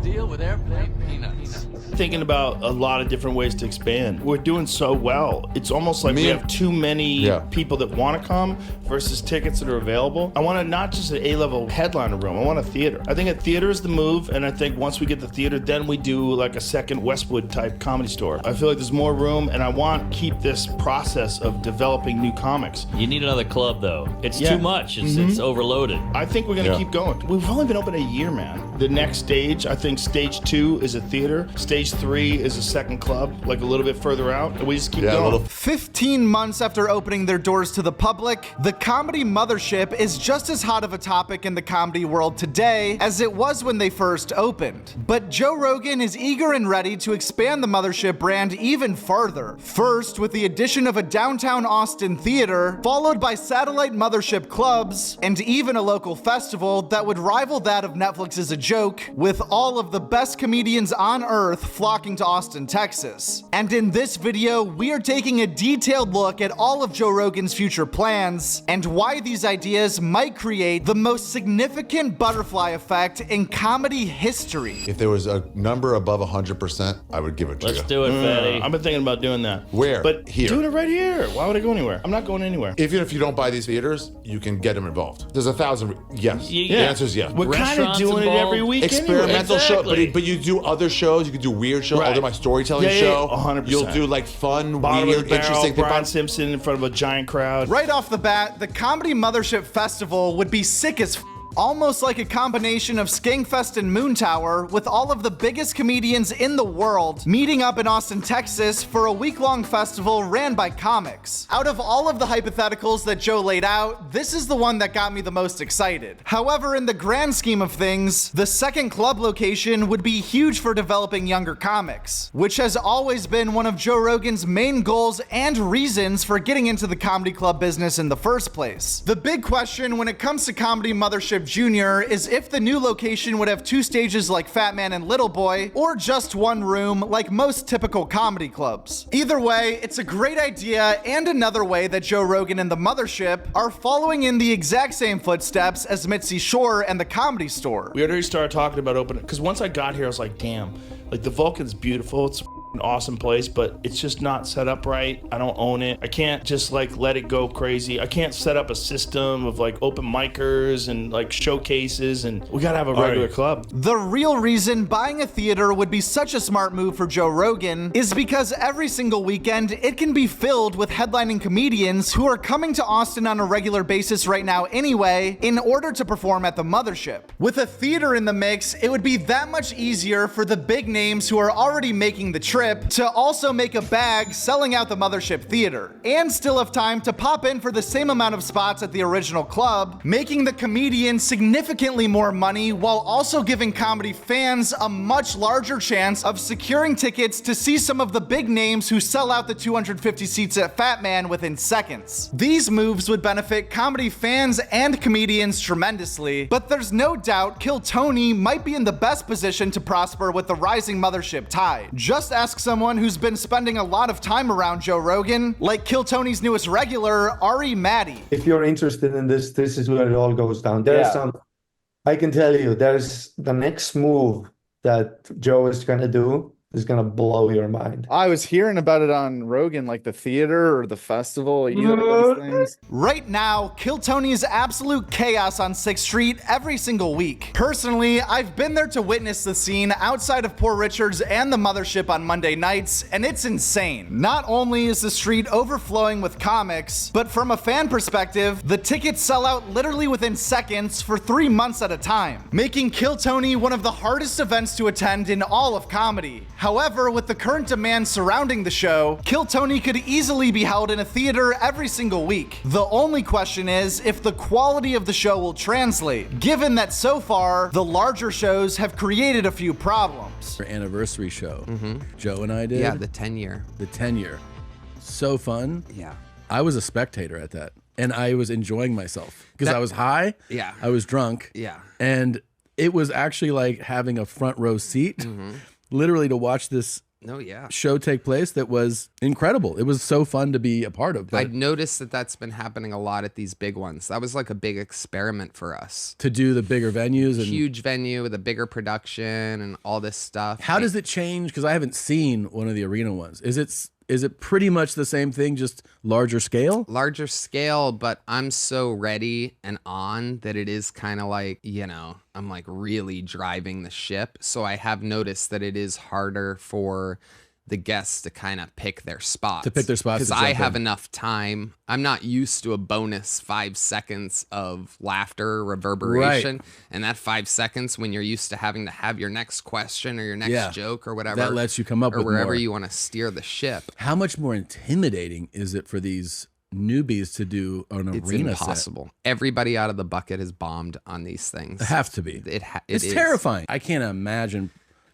deal with airplane peanuts. Thinking about a lot of different ways to expand. We're doing so well. It's almost like we have too many people that want to come versus tickets that are available. I want not just an A-level headliner room. I want a theater. I think a theater is the move, and I think once we get the theater, then we do like a second Westwood type comedy store. I feel like there's more room, and I want to keep this process of developing new comics. You need another club, though. It's too much. It's overloaded. I think we're gonna keep going. We've only been open a year, man. The next stage, I think stage 2 is a theater. Stage 3 is a second club, like a little bit further out, and we just keep going. 15 months after opening their doors to the public, the comedy Mothership is just as hot of a topic in the comedy world today as it was when they first opened. But Joe Rogan is eager and ready to expand the Mothership brand even further. First, with the addition of a downtown Austin theater, followed by satellite Mothership clubs, and even a local festival that would rival that of Netflix's A Joke, with all of the best comedians on earth flocking to Austin, Texas. And in this video, we are taking a detailed look at all of Joe Rogan's future plans and why these ideas might create the most significant butterfly effect in comedy history. If there was a number above 100%, I would give it to you. Let's do it, Fatty. I've been thinking about doing that. Where? But Here. doing it right here. Why would I go anywhere? I'm not going anywhere. Even if you don't buy these theaters, you can get them involved. There's 1,000. Yes. The answer is yes. We're kind of doing it every week. Experimental Exactly. show, but you do other shows. You can do weird shows. I'll do my storytelling show. 100%. You'll do like fun, Bottom weird, of the barrel, interesting Brian things. Simpson in front of a giant crowd. Right off the bat, the Comedy Mothership Festival would be sick as almost like a combination of Skankfest and Moontower, with all of the biggest comedians in the world meeting up in Austin, Texas for a week-long festival ran by comics. Out of all of the hypotheticals that Joe laid out, this is the one that got me the most excited. However, in the grand scheme of things, the second club location would be huge for developing younger comics, which has always been one of Joe Rogan's main goals and reasons for getting into the comedy club business in the first place. The big question when it comes to Comedy Mothership Jr. is if the new location would have 2 stages like Fat Man and Little Boy, or just 1 room like most typical comedy clubs. Either way, it's a great idea and another way that Joe Rogan and the Mothership are following in the exact same footsteps as Mitzi Shore and the Comedy Store. We already started talking about opening, because once I got here, I was like, damn, like the Vulcan's beautiful. It's an awesome place, but it's just not set up right. I don't own it. I can't just like let it go crazy. I can't set up a system of like open micers and like showcases, and we gotta have a regular club. The real reason buying a theater would be such a smart move for Joe Rogan is because every single weekend it can be filled with headlining comedians who are coming to Austin on a regular basis right now anyway in order to perform at the Mothership. With a theater in the mix, it would be that much easier for the big names who are already making the trip to also make a bag selling out the Mothership theater, and still have time to pop in for the same amount of spots at the original club, making the comedian significantly more money while also giving comedy fans a much larger chance of securing tickets to see some of the big names who sell out the 250 seats at Fat Man within seconds. These moves would benefit comedy fans and comedians tremendously, but there's no doubt Kill Tony might be in the best position to prosper with the rising Mothership tide. Just ask someone who's been spending a lot of time around Joe Rogan, like Kill Tony's newest regular, Ari Maddie. If you're interested in this, this is where it all goes down. There's some, I can tell you, there's the next move that Joe is going to do is going to blow your mind. I was hearing about it on Rogan, like the theater or the festival, either of those things. Right now, Kill Tony is absolute chaos on 6th Street every single week. Personally, I've been there to witness the scene outside of Poor Richards and the Mothership on Monday nights, and it's insane. Not only is the street overflowing with comics, but from a fan perspective, the tickets sell out literally within seconds for 3 months at a time, making Kill Tony one of the hardest events to attend in all of comedy. However, with the current demand surrounding the show, Kill Tony could easily be held in a theater every single week. The only question is if the quality of the show will translate, given that so far, the larger shows have created a few problems. Our anniversary show, Joe and I did. Yeah, the 10-year. The 10-year. So fun. Yeah. I was a spectator at that, and I was enjoying myself because I was high. Yeah. I was drunk. Yeah. And it was actually like having a front row seat. Literally to watch this show take place that was incredible. It was so fun to be a part of. I'd noticed that that's been happening a lot at these big ones. That was like a big experiment for us. To do the bigger venues. And huge venue with a bigger production and all this stuff. How does it change? Because I haven't seen one of the arena ones. Is it pretty much the same thing, just larger scale? Larger scale, but I'm so ready and on that it is kind of like, I'm like really driving the ship. So I have noticed that it is harder for the guests to kind of pick their spots. Because I have enough time. I'm not used to a bonus 5 seconds of laughter reverberation. Right. And that 5 seconds when you're used to having to have your next question or your next joke or whatever. That lets you come up with wherever more. You want to steer the ship. How much more intimidating is it for these newbies to do an arena set? It's impossible. Everybody out of the bucket has bombed on these things. It has to be. It's terrifying. I can't imagine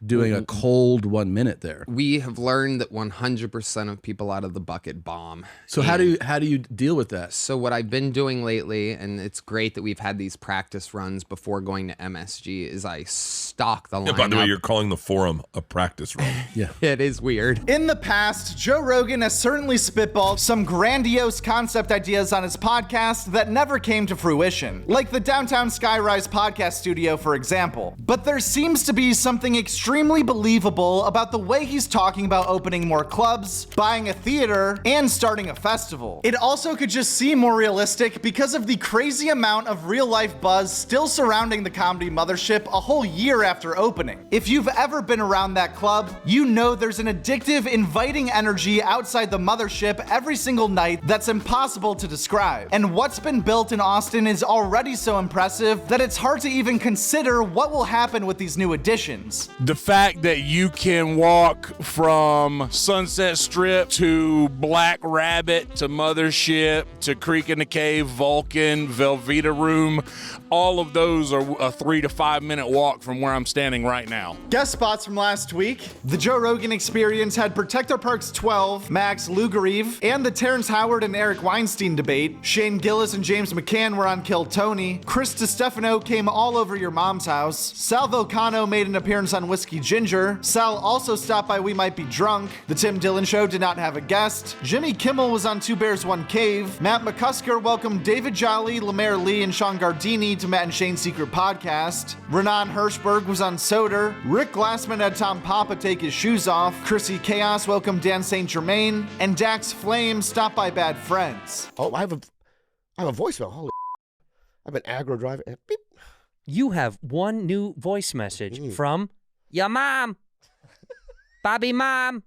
doing a cold 1 minute there. We have learned that 100% of people out of the bucket bomb. So how do you deal with that? So what I've been doing lately, and it's great that we've had these practice runs before going to MSG, is I stock the lineup. By the way, you're calling the forum a practice run. Yeah. It is weird. In the past, Joe Rogan has certainly spitballed some grandiose concept ideas on his podcast that never came to fruition, like the Downtown Skyrise podcast studio, for example. But there seems to be something extremely believable about the way he's talking about opening more clubs, buying a theater, and starting a festival. It also could just seem more realistic because of the crazy amount of real-life buzz still surrounding the Comedy Mothership a whole year after opening. If you've ever been around that club, you know there's an addictive, inviting energy outside the Mothership every single night that's impossible to describe. And what's been built in Austin is already so impressive that it's hard to even consider what will happen with these new additions. The fact that you can walk from Sunset Strip to Black Rabbit to Mothership to Creek in the Cave, Vulcan, Velveeta Room, all of those are a 3 to 5 minute walk from where I'm standing right now. Guest spots from last week. The Joe Rogan Experience had Protector Parks 12, Max Lugarive, and the Terrence Howard and Eric Weinstein debate. Shane Gillis and James McCann were on Kill Tony. Chris DiStefano came all over your mom's house. Sal Volcano made an appearance on Whiskey Ginger. Sal also stopped by We Might Be Drunk. The Tim Dillon Show did not have a guest. Jimmy Kimmel was on Two Bears, One Cave. Matt McCusker welcomed David Jolly, Lemaire Lee, and Sean Gardini to Matt and Shane's Secret Podcast. Renan Hirschberg was on Soder. Rick Glassman had Tom Papa take his shoes off. Chrissy Chaos welcomed Dan St. Germain. And Dax Flame stopped by Bad Friends. Oh, I have a voicemail. Holy I've been aggro driving. Beep. You have one new voice message from your mom. Bobby Mom.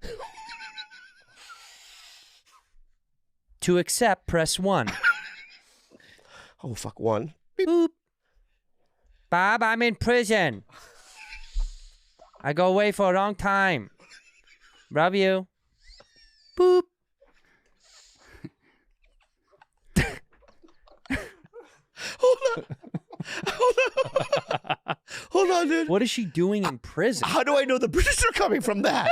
To accept, press 1. Oh, fuck, 1. Beep. Boop. Bob, I'm in prison. I go away for a long time. Love you. Boop. Hold on, dude. What is she doing in prison? How do I know the British are coming from that?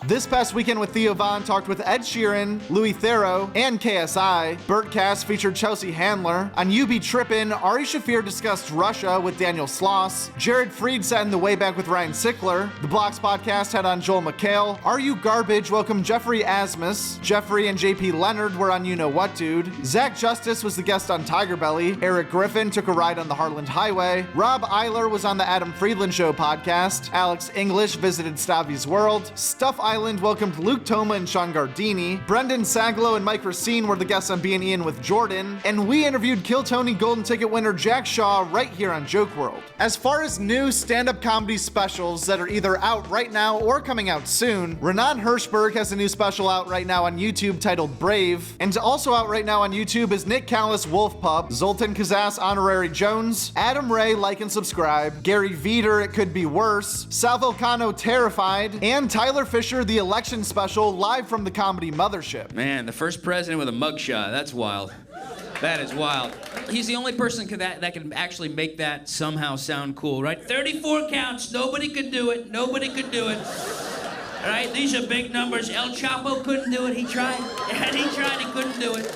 This past weekend with Theo Von talked with Ed Sheeran, Louis Theroux, and KSI. Bertcast featured Chelsea Handler. On You Be Trippin', Ari Shaffir discussed Russia with Daniel Sloss. Jared Freed sat in the way back with Ryan Sickler. The Blocks podcast had on Joel McHale. Are You Garbage welcomed Jeffrey Asmus. Jeffrey and JP Leonard were on You Know What Dude. Zach Justice was the guest on Tiger Belly. Eric Griffin took a ride on the Heartland Highway. Rob Eiler was on the Adam Friedland Show podcast. Alex English visited Stavi's World. Stuff Island welcomed Luke Toma and Sean Gardini. Brendan Saglow and Mike Racine were the guests on Being Ian with Jordan. And we interviewed Kill Tony Golden Ticket winner Jack Shaw right here on Joke World. As far as new stand-up comedy specials that are either out right now or coming out soon, Renan Hirschberg has a new special out right now on YouTube titled Brave. And also out right now on YouTube is Nick Callis Wolf Pup, Zoltan Kazas Honorary Jones, Adam Ray Like and Subscribe, Gary Veeder It Could Be Worse, Sal Volcano Terrified, and Tyler Fisher The Election Special live from the Comedy Mothership. Man, the first president with a mugshot, that's wild. That is wild. He's the only person that can actually make that somehow sound cool, right? 34 counts, nobody could do it, nobody could do it. All right, these are big numbers. El Chapo couldn't do it, he tried. And he tried, he couldn't do it.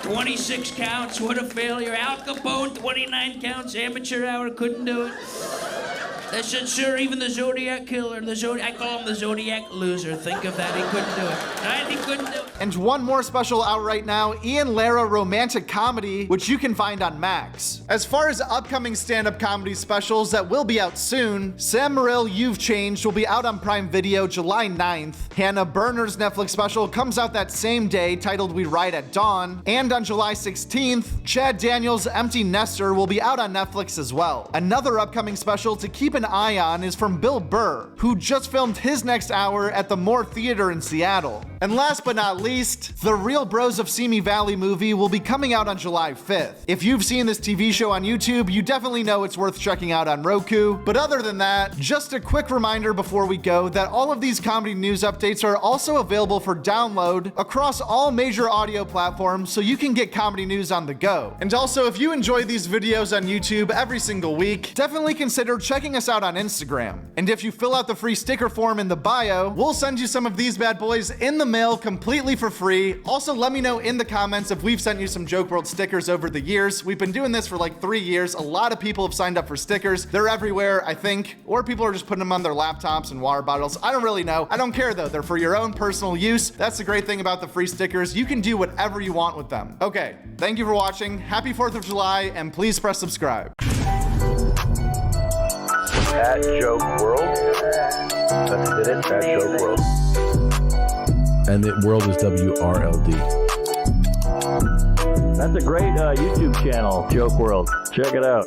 26 counts, what a failure. Al Capone, 29 counts, amateur hour, couldn't do it. Sure, even the Zodiac Killer, I call him the Zodiac Loser. Think of that, he couldn't do it. Right? He couldn't do it. And one more special out right now, Ian Lara Romantic Comedy, which you can find on Max. As far as upcoming stand-up comedy specials that will be out soon, Sam Morril, You've Changed will be out on Prime Video July 9th. Hannah Berner's Netflix special comes out that same day, titled We Ride at Dawn. And on July 16th, Chad Daniels' Empty Nester will be out on Netflix as well. Another upcoming special to keep an eye on is from Bill Burr, who just filmed his next hour at the Moore Theater in Seattle. And last but not least, the Real Bros of Simi Valley movie will be coming out on July 5th. If you've seen this TV show on YouTube, you definitely know it's worth checking out on Roku. But other than that, just a quick reminder before we go that all of these comedy news updates are also available for download across all major audio platforms, so you can get comedy news on the go. And also, if you enjoy these videos on YouTube every single week, definitely consider checking us out on Instagram. And if you fill out the free sticker form in the bio, we'll send you some of these bad boys in the mail completely for free. Also, let me know in the comments if we've sent you some Joke World stickers over the years. We've been doing this for like 3 years. A lot of people have signed up for stickers. They're everywhere, I think, or people are just putting them on their laptops and water bottles. I don't really know. I don't care though. They're for your own personal use. That's the great thing about the free stickers. You can do whatever you want with them. Okay, thank you for watching. Happy 4th of July, and please press subscribe. At Joke World. That's it, at Joke World. And the world is WRLD. That's a great YouTube channel, Joke World. Check it out.